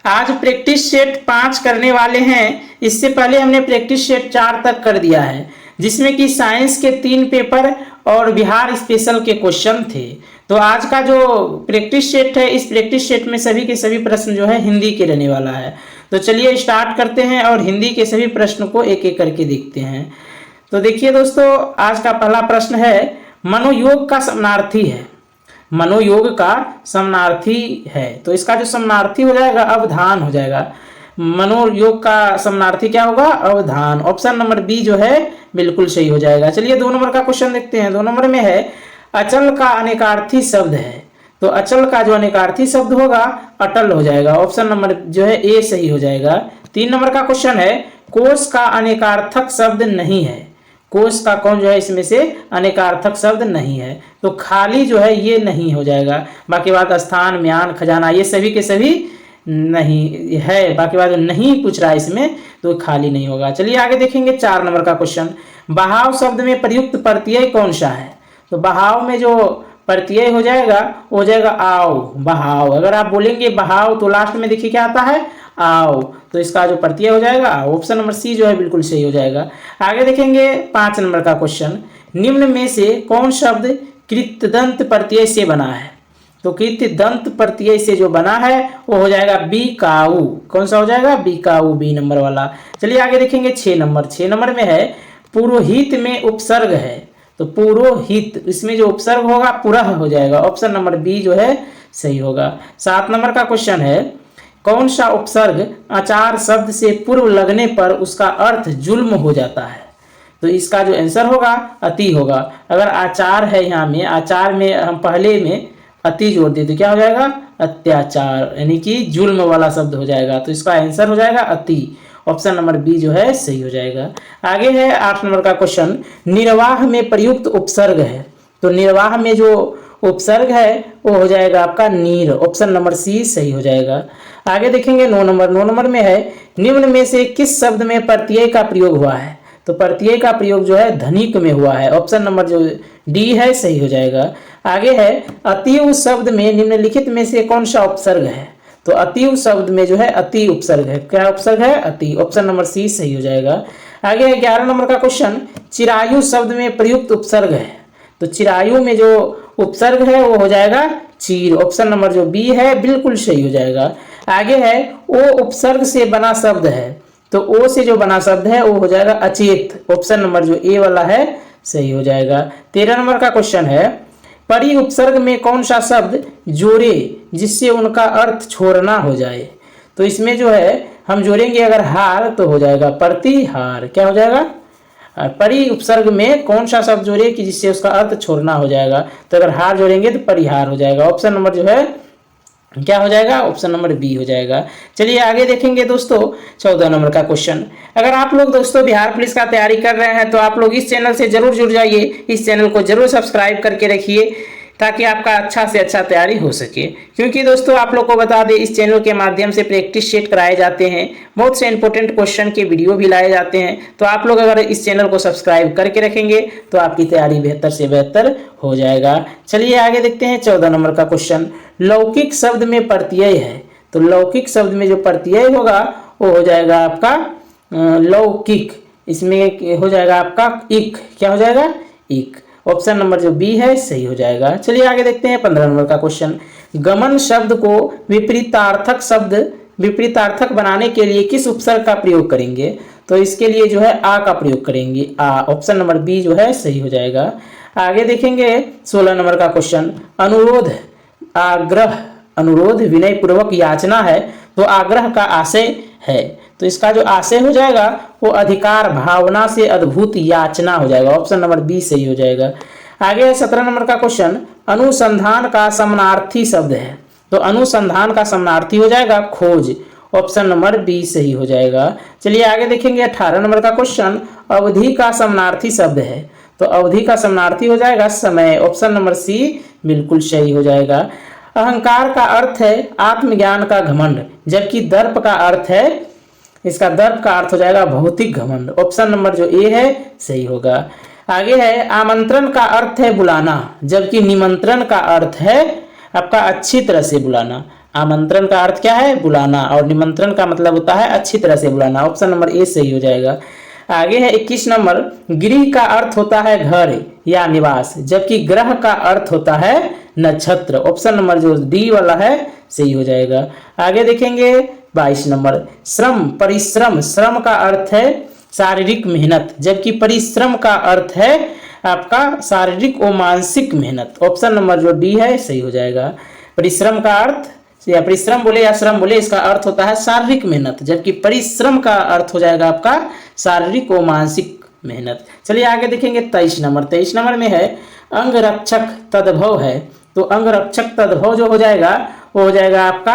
आज practice set 5 करने वाले हैं। इससे पहले हमने प्रैक्टिस सेट 4 तक कर दिया है, जिसमें कि साइंस के 3 पेपर और बिहार स्पेशल के क्वेश्चन थे। तो आज का जो प्रैक्टिस सेट है, इस प्रैक्टिस सेट में सभी के सभी प्रश्न जो है हिंदी के रहने वाला है। तो चलिए स्टार्ट करते हैं और हिंदी के सभी प्रश्न को एक एक करके देखते हैं। तो देखिए दोस्तों, आज का पहला प्रश्न है, मनोयोग का समानार्थी है। मनोयोग का समानार्थी है, तो इसका जो समानार्थी हो जाएगा अवधान हो जाएगा। मनोयोग का समानार्थी क्या होगा? अवधान। ऑप्शन नंबर बी जो है बिल्कुल सही हो जाएगा। चलिए 2 नंबर का क्वेश्चन देखते हैं। 2 नंबर में है, अचल का अनेकार्थी शब्द है। तो अचल का जो अनेकार्थी शब्द होगा अटल हो जाएगा। ऑप्शन नंबर जो है ए सही हो जाएगा। 3 नंबर का क्वेश्चन है, कोश का अनेकार्थक शब्द नहीं है। कोश का कौन जो है इसमें से अनेकार्थक शब्द नहीं है, तो खाली जो है ये नहीं हो जाएगा। बाकी बात स्थान, म्यान, खजाना ये सभी के सभी नहीं है। बाकी बात नहीं पूछ रहा है इसमें, तो खाली नहीं होगा। चलिए आगे देखेंगे 4 नंबर का क्वेश्चन, बहाव शब्द में प्रयुक्त प्रत्यय कौन सा है? तो बहाव में जो प्रत्यय हो जाएगा वो हो जाएगा आओ, बहाव। अगर आप बोलेंगे बहाव तो लास्ट में देखिए क्या आता है? आओ। तो इसका जो प्रत्यय हो जाएगा ऑप्शन नंबर सी जो है बिल्कुल सही हो जाएगा। आगे देखेंगे 5 नंबर का क्वेश्चन, निम्न में से कौन शब्द कृतदंत प्रत्यय से बना है? तो कृतदंत प्रत्यय से जो बना है वो हो जाएगा बिकाऊ। कौन सा हो जाएगा? बिकाऊ, बी नंबर वाला। चलिए आगे देखेंगे 6 नंबर। 6 नंबर में है, पुरोहित में उपसर्ग है। तो पुरोहित, इसमें जो उपसर्ग होगा पुरह हो जाएगा। ऑप्शन नंबर बी जो है सही होगा। 7 नंबर का क्वेश्चन है, कौन सा उपसर्ग आचार शब्द से पूर्व लगने पर उसका अर्थ जुल्म हो जाता है? तो इसका जो आंसर होगा अति होगा। अगर आचार है, यहाँ में आचार में हम पहले में अति जोड़ दें तो क्या हो जाएगा? अत्याचार, यानी कि जुल्म वाला शब्द हो जाएगा। तो इसका आंसर हो जाएगा अति। ऑप्शन नंबर बी जो है सही हो जाएगा। आगे है 8 नंबर का क्वेश्चन, निर्वाह में प्रयुक्त उपसर्ग है। तो निर्वाह में जो उपसर्ग है वो हो जाएगा आपका नीर। ऑप्शन नंबर सी सही हो जाएगा। आगे देखेंगे 9 नंबर। 9 नंबर में है, निम्न में से किस शब्द में प्रत्यय का प्रयोग हुआ है? तो प्रत्यय का प्रयोग जो है धनिक में हुआ है। ऑप्शन नंबर जो डी है सही हो जाएगा। आगे है, अतीव शब्द में निम्नलिखित में से कौन सा उपसर्ग है? तो अतीव शब्द में जो है अति उपसर्ग है। क्या उपसर्ग है? अति। ऑप्शन नंबर सी सही हो जाएगा। आगे है 11 नंबर का क्वेश्चन, चिरायु शब्द में प्रयुक्त उपसर्ग है। तो चिरायु में जो उपसर्ग है वो हो जाएगा चीर। ऑप्शन नंबर जो बी है बिल्कुल सही हो जाएगा। आगे है, ओ उपसर्ग से बना शब्द है। तो ओ से जो बना शब्द है वो हो जाएगा अचेत। ऑप्शन नंबर जो ए वाला है सही हो जाएगा। 13 नंबर का क्वेश्चन है, परि उपसर्ग में कौन सा शब्द जोड़े जिससे उनका अर्थ छोड़ना हो जाए? तो इसमें जो है हम जोड़ेंगे अगर हार तो हो जाएगा प्रतिहार। क्या हो जाएगा? परि उपसर्ग में कौन सा शब्द जोड़े कि जिससे उसका अर्थ छोड़ना हो जाएगा? तो अगर हार जोड़ेंगे तो परिहार हो जाएगा। ऑप्शन नंबर जो है क्या हो जाएगा? ऑप्शन नंबर बी हो जाएगा। चलिए आगे देखेंगे दोस्तों 14 नंबर का क्वेश्चन, अगर आप लोग दोस्तों बिहार पुलिस का तैयारी कर रहे हैं तो आप लोग इस चैनल से जरूर जुड़ जाइए। इस चैनल को जरूर सब्सक्राइब करके रखिए ताकि आपका अच्छा से अच्छा तैयारी हो सके। क्योंकि दोस्तों आप लोग को बता दें, इस चैनल के माध्यम से प्रैक्टिस सेट कराए जाते हैं, बहुत से इंपॉर्टेंट क्वेश्चन के वीडियो भी लाए जाते हैं। तो आप लोग अगर इस चैनल को सब्सक्राइब करके रखेंगे तो आपकी तैयारी बेहतर से बेहतर हो जाएगा। चलिए आगे देखते हैं 14 नंबर का क्वेश्चन, लौकिक शब्द में प्रत्यय है। तो लौकिक शब्द में जो प्रत्यय होगा वो हो जाएगा आपका लौकिक। इसमें हो जाएगा आपका इक। क्या हो जाएगा? इक। ऑप्शन नंबर जो बी है सही हो जाएगा। चलिए आगे देखते हैं 15 नंबर का क्वेश्चन, गमन शब्द को विपरीतार्थक बनाने के लिए किस उपसर्ग का प्रयोग करेंगे? तो इसके लिए जो है आ का प्रयोग करेंगे, आ। ऑप्शन नंबर बी जो है सही हो जाएगा। आगे देखेंगे 16 नंबर का क्वेश्चन, अनुरोध आग्रह, अनुरोध विनय पूर्वक याचना है तो आग्रह का आशय है। तो इसका जो आशय हो जाएगा वो अधिकार भावना से अद्भुत याचना हो जाएगा। ऑप्शन नंबर बी सही हो जाएगा। आगे 17 नंबर का क्वेश्चन, अनुसंधान का समानार्थी शब्द है। तो अनुसंधान का समानार्थी हो जाएगा खोज। ऑप्शन नंबर बी सही हो जाएगा। चलिए आगे देखेंगे 18 नंबर का क्वेश्चन, अवधि का समानार्थी शब्द है। तो अवधि का समानार्थी हो जाएगा समय। ऑप्शन नंबर सी बिल्कुल सही हो जाएगा। अहंकार का अर्थ है आत्मज्ञान का घमंड, जबकि दर्प का अर्थ है, इसका दर्प का अर्थ हो जाएगा भौतिक घमंड। ऑप्शन नंबर जो ए है सही होगा। आगे है, आमंत्रण का अर्थ है बुलाना, जबकि निमंत्रण का अर्थ है आपका अच्छी तरह से बुलाना। आमंत्रण का अर्थ क्या है? बुलाना। और निमंत्रण का मतलब होता है अच्छी तरह से बुलाना। ऑप्शन नंबर ए सही हो जाएगा। आगे है 21 नंबर, गृह का अर्थ होता है घर या निवास, जबकि ग्रह का अर्थ होता है नक्षत्र। ऑप्शन नंबर जो डी वाला है सही हो जाएगा। आगे देखेंगे 22 नंबर, श्रम परिश्रम, श्रम का अर्थ है शारीरिक मेहनत, जबकि परिश्रम का अर्थ है आपका शारीरिक और मानसिक मेहनत। ऑप्शन नंबर जो डी है सही हो जाएगा। परिश्रम का अर्थ या परिश्रम बोले या श्रम बोले, इसका अर्थ होता है शारीरिक मेहनत, जबकि परिश्रम का अर्थ हो जाएगा आपका शारीरिक और मानसिक मेहनत। चलिए आगे देखेंगे 23 नंबर। 23 नंबर में है अंगरक्षक तद्भव है, तो अंगरक्षक तद्भव जो हो जाएगा वो हो जाएगा आपका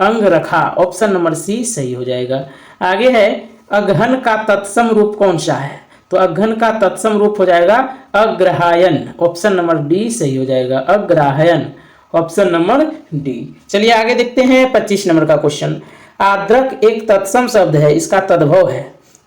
अंगरखा। ऑप्शन नंबर सी सही हो जाएगा। आगे है अघन का तत्सम रूप कौन सा है? तो अघन का तत्सम रूप हो जाएगा अग्रहायन। ऑप्शन नंबर डी सही हो जाएगा, अग्रहायन। Option number D. चलिए आगे देखते हैं 25 नंबर का क्वेश्चन। आद्रक एक तत्सम शब्द है, इसका तद्भव है,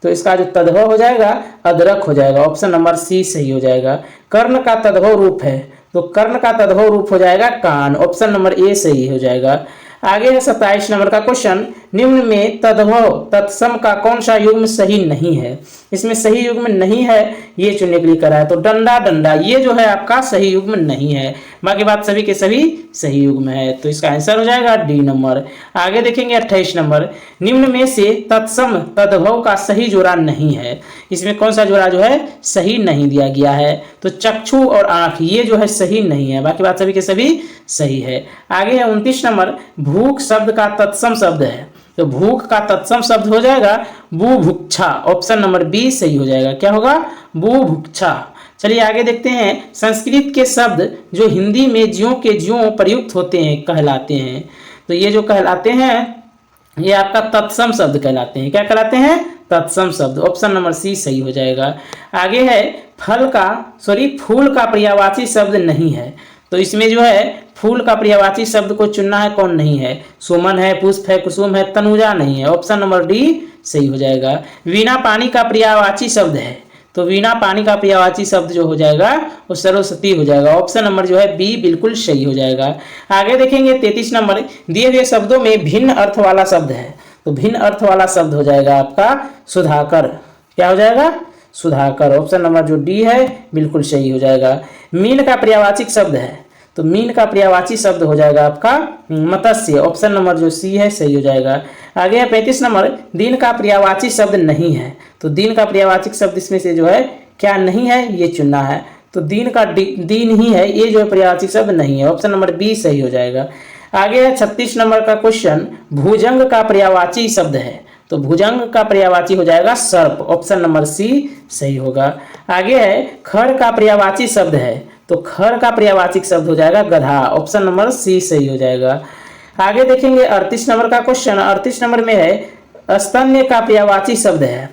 तो इसका जो तद्भव हो जाएगा अदरक हो जाएगा। ऑप्शन नंबर सी सही हो जाएगा। कर्ण का तद्भव रूप है, तो कर्ण का तद्भव रूप हो जाएगा कान। ऑप्शन नंबर ए सही हो जाएगा। आगे है 27 नंबर का क्वेश्चन, निम्न में तद्भव तत्सम का कौन सा युग्म सही नहीं है? इसमें सही युग्म नहीं है ये चुनने के लिए करा है, तो डंडा डंडा ये जो है आपका सही युग्म नहीं है, बाकी बात सभी के सभी सही युग्म है, तो इसका आंसर हो जाएगा डी नंबर। आगे देखेंगे 28 नंबर, निम्न में से तत्सम तद्भव का सही जोड़ा नहीं है, इसमें कौन सा जोड़ा जो है सही नहीं दिया गया है? तो चक्षु और आंख ये जो है सही नहीं है, बाकी बात सभी के सभी सही है। आगे है 29 नंबर, भूख शब्द का तत्सम शब्द है, तो भूख का तत्सम शब्द हो जाएगा बुभुक्षा। ऑप्शन नंबर बी सही हो जाएगा। क्या होगा? बुभुक्षा। चलिए आगे देखते हैं, संस्कृत के शब्द जो हिंदी में ज्यों के ज्यों प्रयुक्त होते हैं कहलाते हैं, तो ये जो कहलाते हैं ये आपका तत्सम शब्द कहलाते हैं। क्या कहलाते हैं? तत्सम शब्द। ऑप्शन नंबर सी सही हो जाएगा। आगे है फूल का पर्यायवाची शब्द नहीं है, तो इसमें जो है फूल का पर्यायवाची शब्द को चुनना है, कौन नहीं है? सुमन है, पुष्प है, कुसुम है, तनुजा नहीं है। ऑप्शन नंबर डी सही हो जाएगा। वीणा पानी का पर्यायवाची शब्द है, तो वीणा पानी का पर्यायवाची शब्द जो हो जाएगा वो सरस्वती हो जाएगा। ऑप्शन नंबर जो है बी बिल्कुल सही हो जाएगा। आगे देखेंगे 33 नंबर, दिए हुए शब्दों में भिन्न अर्थ वाला शब्द है, तो भिन्न अर्थ वाला शब्द हो जाएगा आपका सुधाकर। क्या हो जाएगा? सुधाकर। ऑप्शन नंबर जो डी है बिल्कुल सही हो जाएगा। मीन का पर्यायवाची शब्द है, तो मीन का पर्यायवाची शब्द हो जाएगा आपका मत्स्य। ऑप्शन नंबर जो सी है सही हो जाएगा। आगे है 35 नंबर, दिन का पर्यायवाची शब्द नहीं है, तो दिन का पर्यायवाची शब्द इसमें से जो है क्या नहीं है ये चुनना है, तो दिन का दिन ही है, ये जो है पर्यायवाची शब्द नहीं है। ऑप्शन नंबर बी सही हो जाएगा। आगे है 36 नंबर का क्वेश्चन, भुजंग का पर्यायवाची शब्द है, तो भुजंग का पर्यायवाची हो जाएगा सर्प। ऑप्शन नंबर सी सही होगा। आगे है खर का पर्यायवाची शब्द है, तो खर का पर्यायवाची शब्द हो जाएगा गधा। ऑप्शन नंबर सी सही हो जाएगा। आगे देखेंगे 38 नंबर का क्वेश्चन। 38 नंबर में है स्तन्य का पर्यायवाची शब्द है,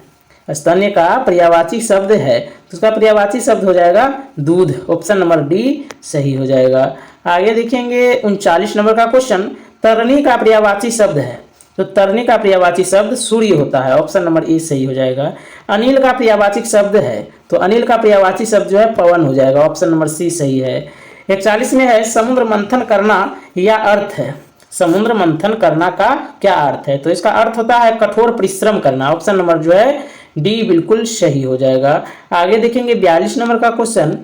स्तन्य का पर्यायवाची शब्द है, तो उसका पर्यायवाची शब्द हो जाएगा दूध। ऑप्शन नंबर डी सही हो जाएगा। आगे देखेंगे 39 नंबर का क्वेश्चन, तरनी का पर्यायवाची शब्द है, तो तरनी का पर्यायवाची शब्द सूर्य होता है। ऑप्शन नंबर ए सही हो जाएगा। अनिल का पर्यायवाची शब्द है, तो अनिल का पर्यायवाची शब्द जो है पवन हो जाएगा। ऑप्शन नंबर सी सही है। 41 में है समुद्र मंथन करना या अर्थ है, समुद्र मंथन करना का क्या अर्थ है? तो इसका अर्थ होता है कठोर परिश्रम करना। ऑप्शन नंबर जो है डी बिल्कुल सही हो जाएगा। आगे देखेंगे 42 नंबर का क्वेश्चन,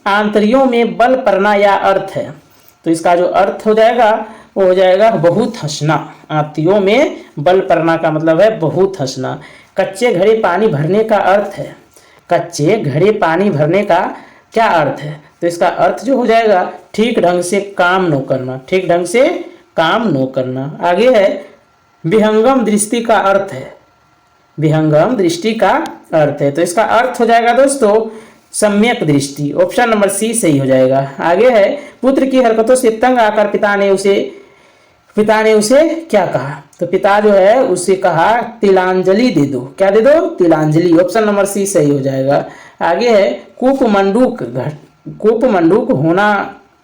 आंतरियों में बल पड़ना या अर्थ है, तो इसका जो अर्थ हो जाएगा वो हो जाएगा बहुत हंसना। आंतरियों में बल पड़ना का मतलब है बहुत हंसना। कच्चे घड़े पानी भरने का अर्थ है, कच्चे घड़े पानी भरने का क्या अर्थ है? तो इसका अर्थ जो हो जाएगा ठीक ढंग से काम न करना, ठीक ढंग से काम न करना। आगे है विहंगम दृष्टि का अर्थ है, विहंगम दृष्टि का अर्थ है, तो इसका अर्थ हो जाएगा दोस्तों सम्यक दृष्टि। ऑप्शन नंबर सी सही हो जाएगा। आगे है पुत्र की हरकतों से तंग आकर पिता ने उसे क्या कहा? तो पिता जो है उसे कहा तिलांजलि दे दो। क्या दे दो? तिलांजलि। ऑप्शन नंबर सी सही हो जाएगा। आगे है कूपमंडूक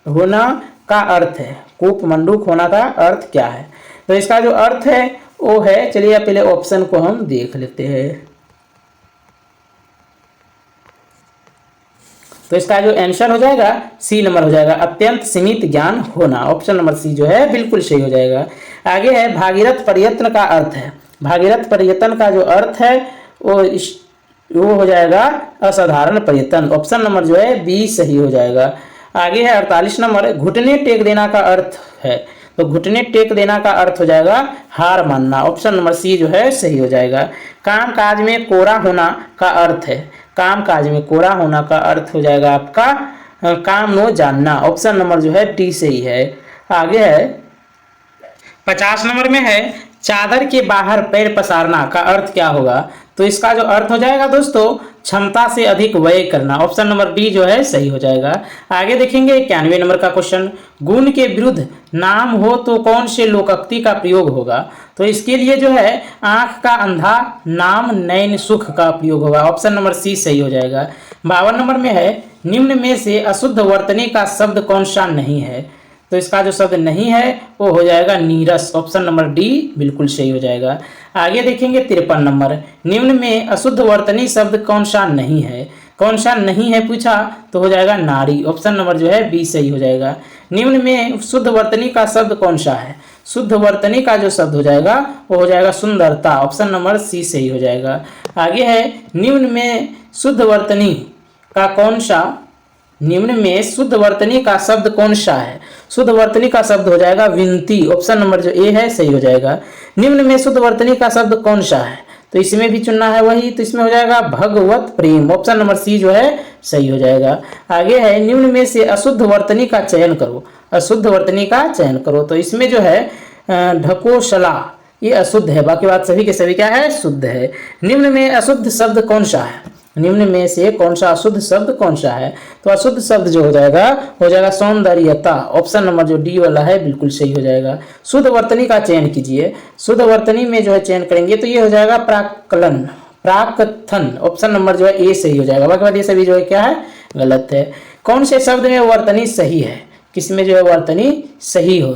होना का अर्थ है, कूपमंडूक होना का अर्थ क्या है? तो इसका जो अर्थ है वो है, चलिए पहले ऑप्शन को हम देख लेते हैं। तो इसका जो आंसर हो जाएगा सी नंबर हो जाएगा, अत्यंत सीमित ज्ञान होना। ऑप्शन नंबर सी जो है बिल्कुल सही हो जाएगा। आगे है भागीरथ प्रयत्न का अर्थ है। भागीरथ प्रयत्न का जो अर्थ है वो हो जाएगा असाधारण प्रयत्न। ऑप्शन नंबर जो है बी सही हो जाएगा। आगे है 48 नंबर, घुटने टेक देना का अर्थ है। तो घुटने टेक देना का अर्थ हो जाएगा हार मानना। ऑप्शन नंबर सी जो है सही हो जाएगा। काम काज में कोरा होना का अर्थ है। काम काज में कोरा होना का अर्थ हो जाएगा आपका काम नो जानना। ऑप्शन नंबर जो है डी सही है। आगे है 50 नंबर में है चादर के बाहर पैर पसारना का अर्थ क्या होगा। तो इसका जो अर्थ हो जाएगा दोस्तों क्षमता से अधिक व्यय करना। ऑप्शन नंबर डी जो है सही हो जाएगा। आगे देखेंगे 91 नंबर का क्वेश्चन, गुण के विरुद्ध नाम हो तो कौन से लोकोक्ति का प्रयोग होगा। तो इसके लिए जो है आंख का अंधा नाम नैन सुख का प्रयोग होगा। ऑप्शन नंबर सी सही हो जाएगा। 52 नंबर में है निम्न में से अशुद्ध वर्तनी का शब्द कौन सा नहीं है। तो इसका जो शब्द नहीं है वो हो जाएगा नीरस। ऑप्शन नंबर डी बिल्कुल सही हो जाएगा। आगे देखेंगे 53 नंबर, निम्न में अशुद्ध वर्तनी शब्द कौन सा नहीं है। कौन सा नहीं है पूछा तो हो जाएगा नारी। ऑप्शन नंबर जो है बी सही हो जाएगा। निम्न में शुद्ध वर्तनी का शब्द कौन सा है। शुद्ध वर्तनी का जो शब्द हो जाएगा वो हो जाएगा सुंदरता। ऑप्शन नंबर सी सही हो जाएगा। आगे है निम्न में शुद्ध वर्तनी का कौन सा, निम्न में शुद्ध वर्तनी का शब्द कौन सा है। शुद्ध वर्तनी का शब्द हो जाएगा विनती। ऑप्शन नंबर जो ए है सही हो जाएगा। निम्न में शुद्ध वर्तनी का शब्द कौन सा है, तो इसमें भी चुनना है वही, तो इसमें हो जाएगा भगवत प्रेम। ऑप्शन नंबर सी जो है सही हो जाएगा। आगे है निम्न में से अशुद्ध वर्तनी का चयन करो। अशुद्ध वर्तनी का चयन करो, तो इसमें जो है ढकोसला ये अशुद्ध है, बाकी बात सभी के सभी क्या है शुद्ध है। निम्न में अशुद्ध शब्द कौन सा है, निम्न में से कौन सा अशुद्ध शब्द कौन सा है। तो अशुद्ध शब्द जो हो जाएगा सौंदर्यता। ऑप्शन नंबर जो डी वाला है बिल्कुल सही हो जाएगा। शुद्ध वर्तनी का चयन कीजिए। शुद्ध वर्तनी में जो है चयन करेंगे तो ये हो जाएगा प्राक्कलन, प्राकथन। ऑप्शन नंबर जो है ए सही हो जाएगा। बाकी बात ये सभी जो है क्या है गलत है। कौन से शब्द में वर्तनी सही है, किसमें जो है वर्तनी सही हो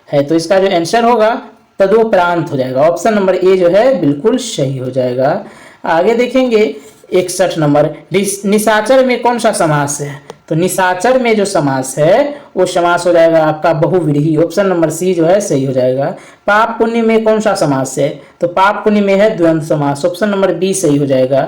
है, तो इसका जो आंसर होगा तदोपरांत हो जाएगा। ऑप्शन नंबर ए जो है बिल्कुल सही हो जाएगा। आगे देखेंगे 61 नंबर, निशाचर में कौन सा समास है। तो निशाचर में जो समास है वो समास हो जाएगा आपका बहुव्रीहि। ऑप्शन नंबर सी जो है सही हो जाएगा। पाप पुण्य में कौन सा समास है, तो पाप पुण्य में है द्वंद्व समास। ऑप्शन नंबर बी सही हो जाएगा।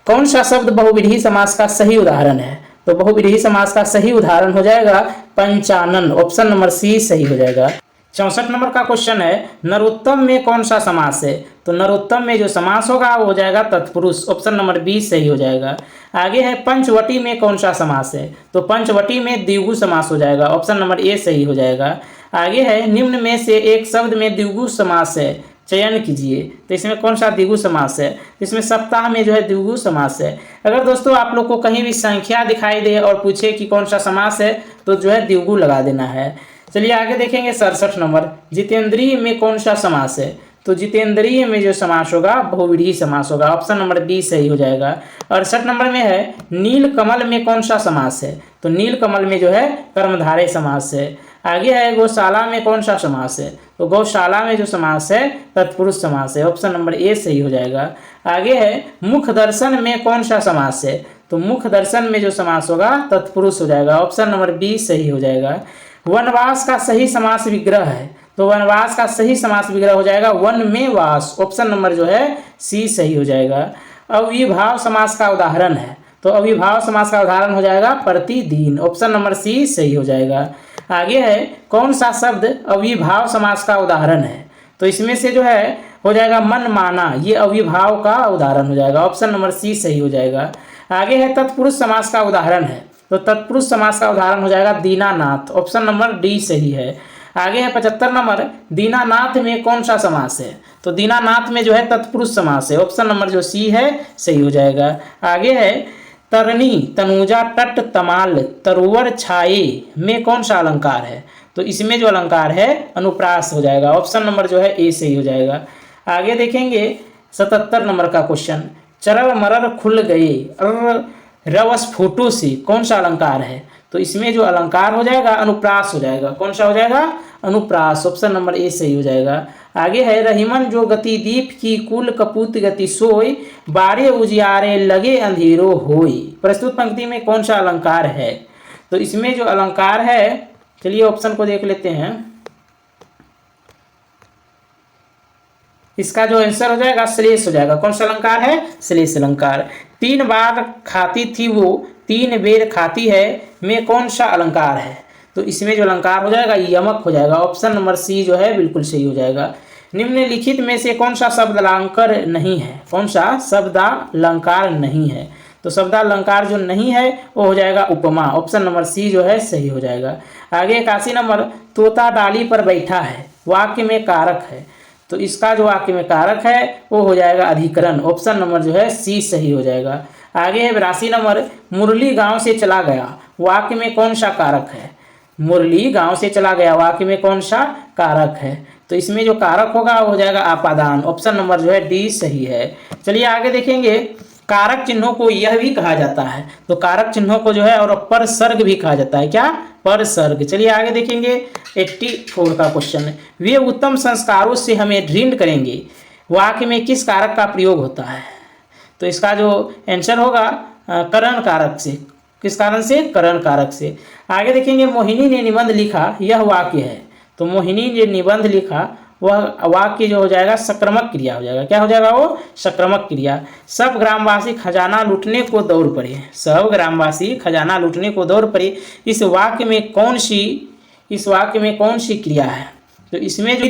कौन सा शब्द बहुव्रीहि समास का सही उदाहरण है, तो बहुव्रीहि समास का सही उदाहरण हो जाएगा पंचानन। ऑप्शन नंबर सी सही हो जाएगा। 64 नंबर का क्वेश्चन है नरोत्तम में कौन सा समास है। तो नरोत्तम में जो समास होगा वो हो जाएगा तत्पुरुष। ऑप्शन नंबर बी सही हो जाएगा। आगे है पंचवटी में कौन सा समास है, तो पंचवटी में द्विगु समास हो जाएगा। ऑप्शन नंबर ए सही हो जाएगा। आगे है निम्न में से एक शब्द में द्विगु समास है, चयन कीजिए। तो इसमें कौन सा द्विगु समास है, इसमें सप्ताह में जो है द्विगु समास है। अगर दोस्तों आप लोग को कहीं भी संख्या दिखाई दे और पूछे कि कौन सा समास है तो जो है द्विगु लगा देना है। चलिए आगे देखेंगे 67 नंबर, जितेंद्रिय में कौन सा समास है। तो जितेंद्रिय में जो समास होगा बहुव्रीहि समास होगा। ऑप्शन नंबर बी सही हो जाएगा। 68 नंबर में है नील कमल में कौन सा समास है, तो नील कमल में जो है कर्मधारय समास है। आगे है गौशाला में कौन सा समास है, तो गौशाला में जो समास है तत्पुरुष समास है। ऑप्शन नंबर ए सही हो जाएगा। आगे है मुख दर्शन में कौन सा समास है, तो मुख दर्शन में जो समास होगा तत्पुरुष हो जाएगा। ऑप्शन नंबर बी सही हो जाएगा। वनवास का सही समास विग्रह है, तो वनवास का सही समास विग्रह हो जाएगा वन में वास। ऑप्शन नंबर जो है सी सही हो जाएगा। अविभाव समास का उदाहरण है, तो अविभाव समास का उदाहरण हो जाएगा प्रतिदिन। ऑप्शन नंबर सी सही हो जाएगा। आगे है कौन सा शब्द अविभाव समास का उदाहरण है, तो इसमें से जो है हो जाएगा मन माना, ये अविभाव का उदाहरण हो जाएगा। ऑप्शन नंबर सी सही हो जाएगा। आगे है तत्पुरुष समास का उदाहरण है, तो तत्पुरुष समास का उदाहरण हो जाएगा दीनानाथ। ऑप्शन नंबर डी सही है। आगे है 75 नंबर, दीनानाथ में कौन सा समास है, तो दीनानाथ में जो है तत्पुरुष समास है। ऑप्शन नंबर जो सी है सही हो जाएगा। आगे है तरनी तनुजा तट तमाल तरोवर छाए में कौन सा अलंकार है, तो इसमें जो अलंकार है अनुप्रास हो जाएगा। ऑप्शन नंबर जो है ए सही हो जाएगा। आगे देखेंगे 77 नंबर का क्वेश्चन, चरर मरर खुल गए रवस फोटो से कौन सा अलंकार है, तो इसमें जो अलंकार हो जाएगा अनुप्रास हो जाएगा। कौन सा हो जाएगा अनुप्रास, ऑप्शन नंबर ए सही हो जाएगा। आगे है रहीमन जो गति दीप की कुल कपूत गति सोई, बारे उजियारे लगे अंधेरो होई। प्रस्तुत पंक्ति में कौन सा अलंकार है? तो इसमें जो अलंकार है, चलिए ऑप्शन को देख लेते हैं। इसका जो आंसर हो जाएगा श्लेष हो जाएगा। कौन सा अलंकार है? श्लेष अलंकार। 3 बार खाती थी वो 3 बेर खाती है में कौन सा अलंकार है? तो इसमें जो अलंकार हो जाएगा यमक हो जाएगा। ऑप्शन नंबर सी जो है बिल्कुल सही हो जाएगा। निम्नलिखित में से कौन सा शब्दालंकार नहीं है? कौन सा शब्दालंकार नहीं है? तो शब्दालंकार जो नहीं है वो हो जाएगा उपमा। ऑप्शन नंबर सी जो है सही हो जाएगा। आगे 81 नंबर, तोता डाली पर बैठा है वाक्य में कारक है। तो इसका जो वाक्य में कारक है वो हो जाएगा अधिकरण। ऑप्शन नंबर जो है सी सही हो जाएगा। आगे है 82 नंबर, मुरली गांव से चला गया वाक्य में कौन सा कारक है? मुरली गांव से चला गया वाक्य में कौन सा कारक है? तो इसमें जो कारक होगा वो हो जाएगा अपादान। ऑप्शन नंबर जो है डी सही है। चलिए आगे देखेंगे, कारक चिन्हों को यह भी कहा जाता है। तो कारक चिन्हों को जो है और परसर्ग भी कहा जाता है। क्या? परसर्ग। चलिए आगे देखेंगे 84 का क्वेश्चन। वे उत्तम संस्कारों से हमें ऋण करेंगे वाक्य में किस कारक का प्रयोग होता है? तो इसका जो आंसर होगा करण कारक से। किस कारण से? करण कारक से। आगे देखेंगे, मोहिनी ने निबंध लिखा यह वाक्य है। तो मोहिनी ने निबंध लिखा वह वाक्य जो हो जाएगा सक्रामक क्रिया हो जाएगा। क्या हो जाएगा वो? सक्रामक क्रिया। सब ग्रामवासी खजाना लूटने को दौड़ पड़े। सब ग्रामवासी खजाना लूटने को दौड़ पड़े। इस वाक्य में कौन सी क्रिया है? तो इसमें जो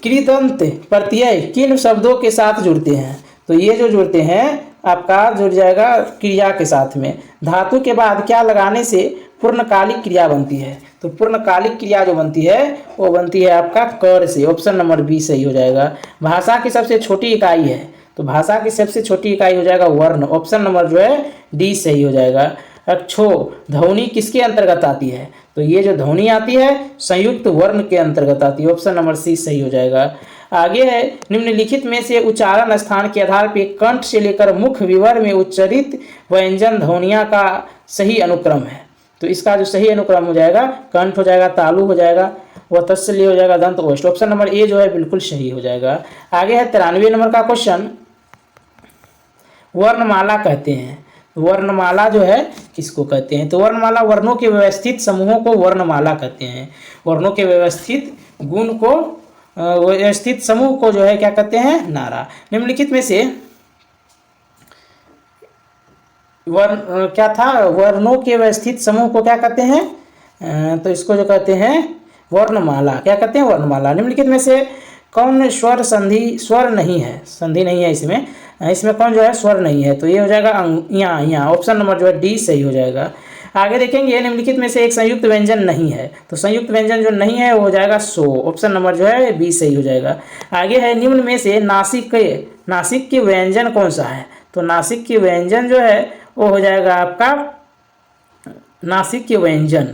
कृदंत प्रत्यय किन शब्दों के साथ जुड़ते हैं? तो ये जो जुड़ते हैं आपका जुड़ जाएगा क्रिया के साथ में। धातु के बाद क्या लगाने से पूर्णकालिक क्रिया बनती है? तो पूर्णकालिक क्रिया जो बनती है वो बनती है आपका कर से। ऑप्शन नंबर बी सही हो जाएगा। भाषा की सबसे छोटी इकाई है। तो भाषा की सबसे छोटी इकाई हो जाएगा वर्ण। ऑप्शन नंबर जो है डी सही हो जाएगा। अक्षो, ध्वनि किसके अंतर्गत आती है? तो ये जो ध्वनि आती है संयुक्त वर्ण के अंतर्गत आती है। ऑप्शन नंबर सी सही हो जाएगा। आगे है, निम्नलिखित में से उच्चारण स्थान के आधार पर कंठ से लेकर मुख विवर में उच्चरित व्यंजन ध्वनिया का सही अनुक्रम है। तो इसका जो सही अनुक्रम हो जाएगा कंठ हो जाएगा, तालु हो जाएगा, व तत्सल्य हो जाएगा, दंत ओष्ठ। ऑप्शन नंबर ए जो है बिल्कुल सही हो जाएगा। आगे है 93 नंबर का क्वेश्चन, वर्णमाला कहते हैं। वर्णमाला जो है किसको कहते हैं? तो वर्णमाला वर्णों के व्यवस्थित समूहों को वर्णमाला कहते हैं। वर्णों के व्यवस्थित गुण को व्यवस्थित समूह को जो है क्या कहते हैं? नारा। निम्नलिखित में से वर्ण क्या था? वर्णों के व्यवस्थित समूह को क्या कहते हैं? तो इसको जो कहते हैं वर्णमाला। क्या कहते हैं? वर्णमाला। निम्नलिखित में से कौन स्वर नहीं है? संधि नहीं है इसमें कौन जो है स्वर नहीं है? तो ये हो जाएगा यहाँ। ऑप्शन नंबर जो है डी सही हो जाएगा। आगे देखेंगे, निम्नलिखित में से एक संयुक्त व्यंजन नहीं है। तो संयुक्त व्यंजन जो नहीं है वो हो जाएगा सो। ऑप्शन नंबर जो है बी सही हो जाएगा। आगे है, निम्न में से नासिक के व्यंजन कौन सा है? तो नासिक के व्यंजन जो है वो हो जाएगा आपका नासिक के व्यंजन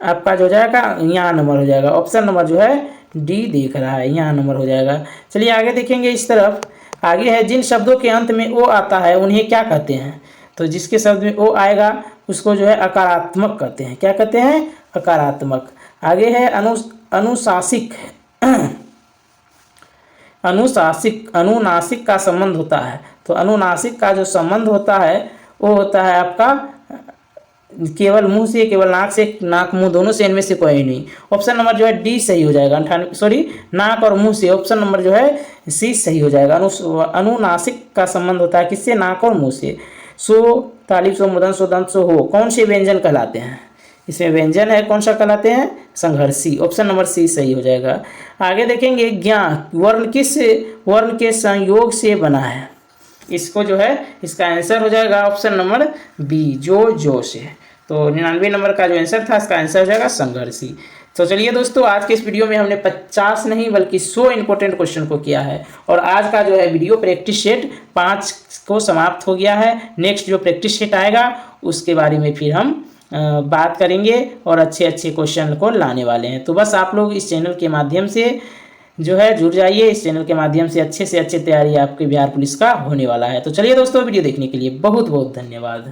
आपका जो हो जाएगा यहाँ नंबर हो जाएगा। ऑप्शन नंबर जो है डी देख रहा है, यहाँ नंबर हो जाएगा। चलिए आगे देखेंगे इस तरफ। आगे है, जिन शब्दों के अंत में ओ आता है उन्हें क्या कहते हैं? तो जिसके शब्द में ओ आएगा उसको जो है अकारात्मक कहते हैं। क्या कहते हैं? अकारात्मक। आगे है अनुनासिक का संबंध होता है। तो अनुनासिक का जो संबंध होता है वो होता है आपका केवल मुंह से, केवल नाक से, नाक मुंह दोनों से, इनमें से कोई नहीं। ऑप्शन नंबर जो है डी सही हो जाएगा। नाक और मुंह से। ऑप्शन नंबर जो है सी सही हो जाएगा। अनुनासिक का संबंध होता है किससे? नाक और मुंह से। सो, तालिब, सो, मुदन, सो, दंत, सो, हो कौन से व्यंजन कहलाते हैं? इसमें व्यंजन है कौन सा कहलाते हैं? संघर्षी। ऑप्शन नंबर सी सही हो जाएगा। आगे देखेंगे, ज्ञान वर्ण किस वर्ण के संयोग से बना है? इसको जो है इसका आंसर हो जाएगा ऑप्शन नंबर बी, जो से। तो 99 नंबर का जो आंसर था इसका आंसर हो जाएगा संघर्षी। तो चलिए दोस्तों, आज के इस वीडियो में हमने 50 नहीं बल्कि 100 इंपॉर्टेंट क्वेश्चन को किया है। और आज का जो है वीडियो प्रैक्टिस सेट 5 को समाप्त हो गया है। नेक्स्ट जो प्रैक्टिस सेट आएगा उसके बारे में फिर हम बात करेंगे और अच्छे अच्छे क्वेश्चन को लाने वाले हैं। तो बस आप लोग इस चैनल के माध्यम से जो है जुड़ जाइए। इस चैनल के माध्यम से अच्छे तैयारी आपके बिहार पुलिस का होने वाला है। तो चलिए दोस्तों, वीडियो देखने के लिए बहुत बहुत धन्यवाद।